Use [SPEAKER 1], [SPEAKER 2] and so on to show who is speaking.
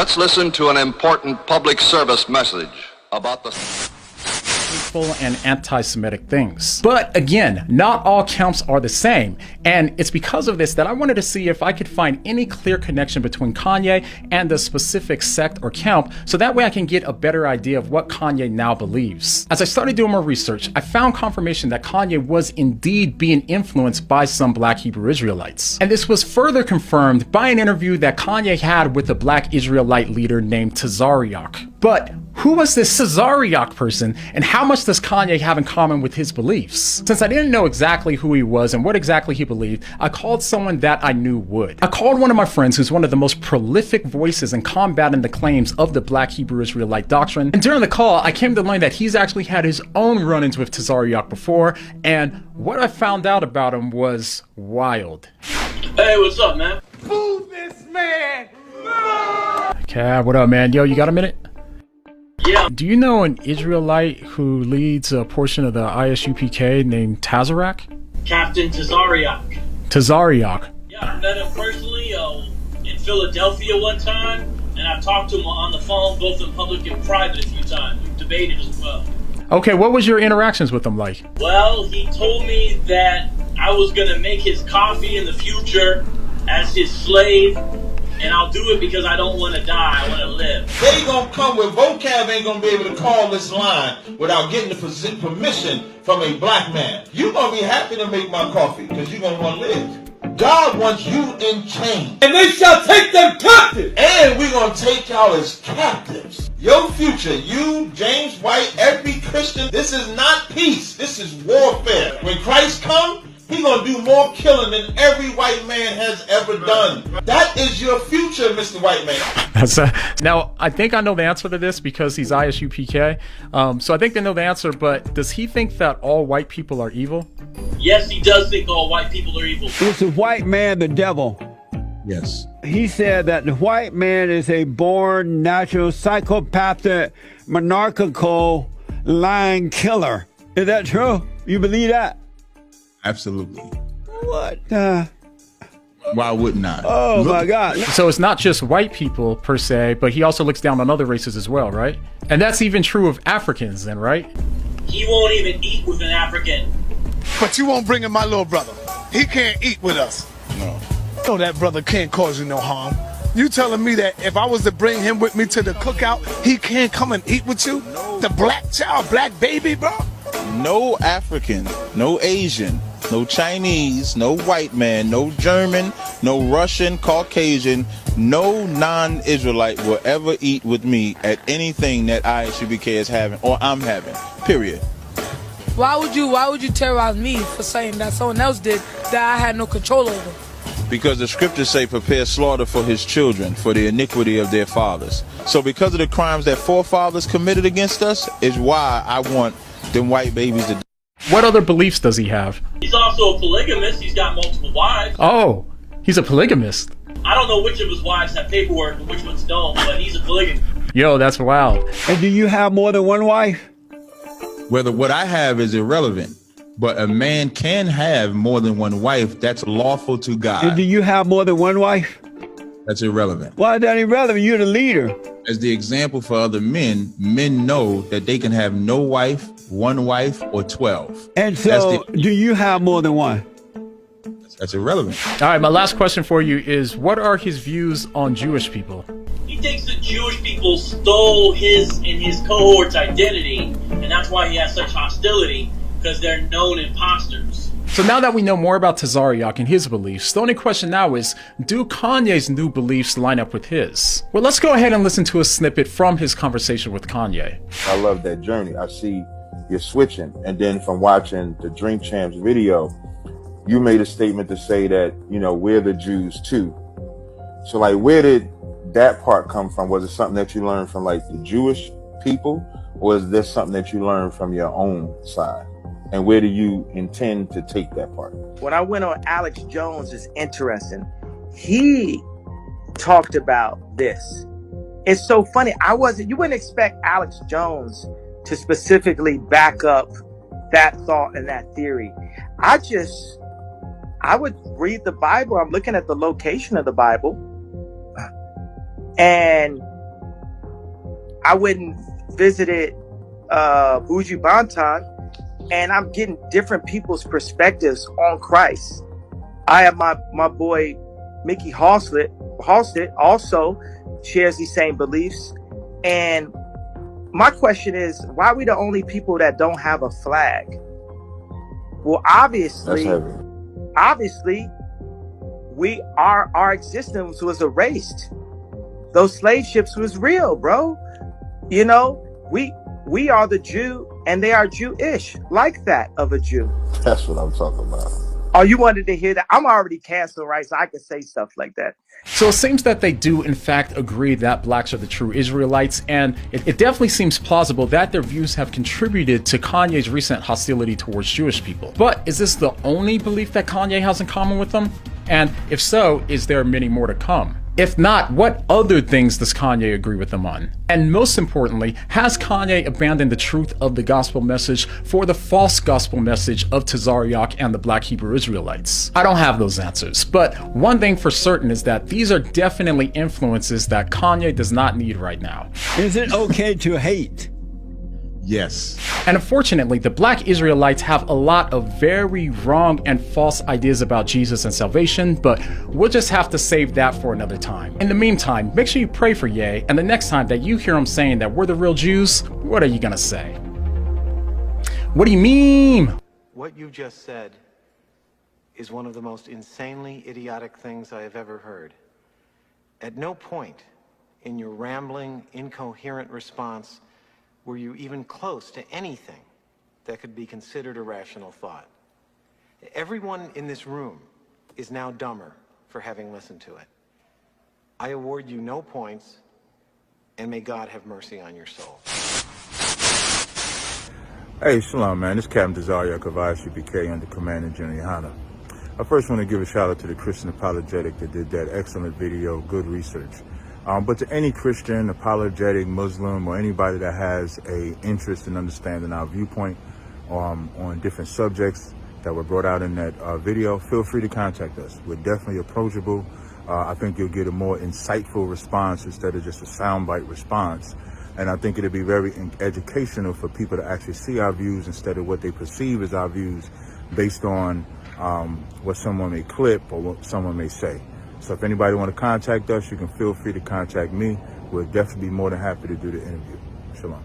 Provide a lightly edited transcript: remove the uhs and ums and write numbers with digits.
[SPEAKER 1] Let's listen to an important public service message about the
[SPEAKER 2] hateful and anti-Semitic things. But again, not all camps are the same, and it's because of this that I wanted to see if I could find any clear connection between Kanye and the specific sect or camp, so that way I can get a better idea of what Kanye now believes. As I started doing more research, I found confirmation that Kanye was indeed being influenced by some Black Hebrew Israelites. And this was further confirmed by an interview that Kanye had with a Black Israelite leader named Tazaryach. But who was this Tazaryach person, and how much does Kanye have in common with his beliefs? Since I didn't know exactly who he was and what exactly he believed, I called someone that I knew would. I called one of my friends who's one of the most prolific voices in combating the claims of the Black Hebrew Israelite doctrine, and during the call, I came to learn that he's actually had his own run-ins with Tazaryach before, and what I found out about him was wild.
[SPEAKER 3] Hey, what's up, man?
[SPEAKER 4] Fool this man!
[SPEAKER 2] Okay, what up, man? Yo, you got a minute?
[SPEAKER 3] Yeah.
[SPEAKER 2] Do you know an Israelite who leads a portion of the ISUPK named Tazaryach?
[SPEAKER 3] Captain Tazaryach.
[SPEAKER 2] Tazaryach.
[SPEAKER 3] Yeah, I met him personally in Philadelphia one time, and I've talked to him on the phone, both in public and private a few times. We've debated as well.
[SPEAKER 2] Okay, what was your interactions with him like?
[SPEAKER 3] Well, he told me that I was going to make his coffee in the future as his slave, and I'll do it because I don't want to die, I want to live.
[SPEAKER 4] They gonna come with vocab ain't gonna be able to call this line without getting the permission from a black man. You gonna be happy to make my coffee because you gonna want to live. God wants you in chains. And they shall take them captive. And we're gonna take y'all as captives. Your future, you, James White, every Christian, this is not peace. This is warfare. When Christ comes, He gonna do more killing than every white man has ever done. That is your future, Mr. White Man.
[SPEAKER 2] Now, I think I know the answer to this because he's ISUPK. So I think they know the answer, but does he think that all white people are evil?
[SPEAKER 3] Yes, he does think all white people are evil.
[SPEAKER 5] Is the white man the devil?
[SPEAKER 6] Yes.
[SPEAKER 5] He said that the white man is a born, natural, psychopathic, monarchical, lying killer. Is that true? You believe that?
[SPEAKER 6] Absolutely.
[SPEAKER 5] What?
[SPEAKER 6] Why wouldn't I?
[SPEAKER 5] Oh, my God.
[SPEAKER 2] So it's not just white people per se, but he also looks down on other races as well, right? And that's even true of Africans then, right?
[SPEAKER 3] He won't even eat with an African.
[SPEAKER 7] But you won't bring in my little brother. He can't eat with us.
[SPEAKER 6] No.
[SPEAKER 7] No, that brother can't cause you no harm. You telling me that if I was to bring him with me to the cookout, he can't come and eat with you? No. The black child, black baby, bro?
[SPEAKER 6] No African, no Asian, no Chinese, no white man, no German, no Russian, Caucasian, no non-Israelite will ever eat with me at anything that ISUBK is having or I'm having, period.
[SPEAKER 8] Why would you terrorize me for saying that someone else did that I had no control over?
[SPEAKER 6] Because the scriptures say prepare slaughter for his children, for the iniquity of their fathers. So because of the crimes that forefathers committed against us is why I want them white babies to.
[SPEAKER 2] What other beliefs does he have?
[SPEAKER 3] He's also a polygamist. He's got multiple wives.
[SPEAKER 2] Oh, he's a polygamist.
[SPEAKER 3] I don't know which of his wives have paperwork and which ones don't, but he's a polygamist.
[SPEAKER 2] Yo, that's wild.
[SPEAKER 5] And do you have more than one wife?
[SPEAKER 6] Whether what I have is irrelevant, but a man can have more than one wife. That's lawful to God.
[SPEAKER 5] And do you have more than one wife?
[SPEAKER 6] That's irrelevant.
[SPEAKER 5] Why is that irrelevant? You're the leader.
[SPEAKER 6] As the example for other men, men know that they can have no wife, one wife, or 12.
[SPEAKER 5] And so, do you have more than one?
[SPEAKER 6] That's irrelevant.
[SPEAKER 2] All right, my last question for you is, what are his views on Jewish people?
[SPEAKER 3] He thinks that Jewish people stole his and his cohort's identity, and that's why he has such hostility, because they're known imposters.
[SPEAKER 2] So now that we know more about Tazaryach and his beliefs, the only question now is, do Kanye's new beliefs line up with his? Well, let's go ahead and listen to a snippet from his conversation with Kanye.
[SPEAKER 9] I love that journey. I see you're switching. And then from watching the Drink Champs video, you made a statement to say that, you know, we're the Jews too. So like, where did that part come from? Was it something that you learned from like the Jewish people, or is this something that you learned from your own side? And where do you intend to take that part?
[SPEAKER 10] When I went on Alex Jones, is interesting. He talked about this. It's so funny. You wouldn't expect Alex Jones to specifically back up that thought and that theory. I would read the Bible. I'm looking at the location of the Bible. And I went and visited Buju Banton, and I'm getting different people's perspectives on Christ. I have my boy Mickey Halstead also shares these same beliefs. And my question is, why are we the only people that don't have a flag? Well, obviously, our existence was erased. Those slave ships was real, bro. You know, we are the Jew and they are Jewish, like that of a Jew.
[SPEAKER 9] That's what I'm talking about.
[SPEAKER 10] Oh, you wanted to hear that? I'm already canceled, right? So I can say stuff like that.
[SPEAKER 2] So it seems that they do, in fact, agree that blacks are the true Israelites, and it definitely seems plausible that their views have contributed to Kanye's recent hostility towards Jewish people. But is this the only belief that Kanye has in common with them? And if so, is there many more to come? If not, what other things does Kanye agree with them on? And most importantly, has Kanye abandoned the truth of the gospel message for the false gospel message of Tazaryach and the Black Hebrew Israelites? I don't have those answers, but one thing for certain is that these are definitely influences that Kanye does not need right now.
[SPEAKER 5] Is it okay to hate?
[SPEAKER 6] Yes.
[SPEAKER 2] And unfortunately, the Black Israelites have a lot of very wrong and false ideas about Jesus and salvation, but we'll just have to save that for another time. In the meantime, make sure you pray for Ye, and the next time that you hear him saying that we're the real Jews, what are you gonna say? What do you mean?
[SPEAKER 11] What you just said is one of the most insanely idiotic things I have ever heard. At no point in your rambling, incoherent response were you even close to anything that could be considered a rational thought. Everyone in this room is now dumber for having listened to it. I award you no points, and may God have mercy on your soul.
[SPEAKER 12] Hey, shalom, man. This is Captain Tazaryach of ICBK under Commander General Yohana. I first want to give a shout out to the Christian Apologetic that did that excellent video, good research. But to any Christian, apologetic, Muslim, or anybody that has a interest in understanding our viewpoint on different subjects that were brought out in that video, feel free to contact us. We're definitely approachable. I think you'll get a more insightful response instead of just a soundbite response. And I think it'll be very educational for people to actually see our views instead of what they perceive as our views based on what someone may clip or what someone may say. So if anybody want to contact us, you can feel free to contact me. We'll definitely be more than happy to do the interview. Shalom.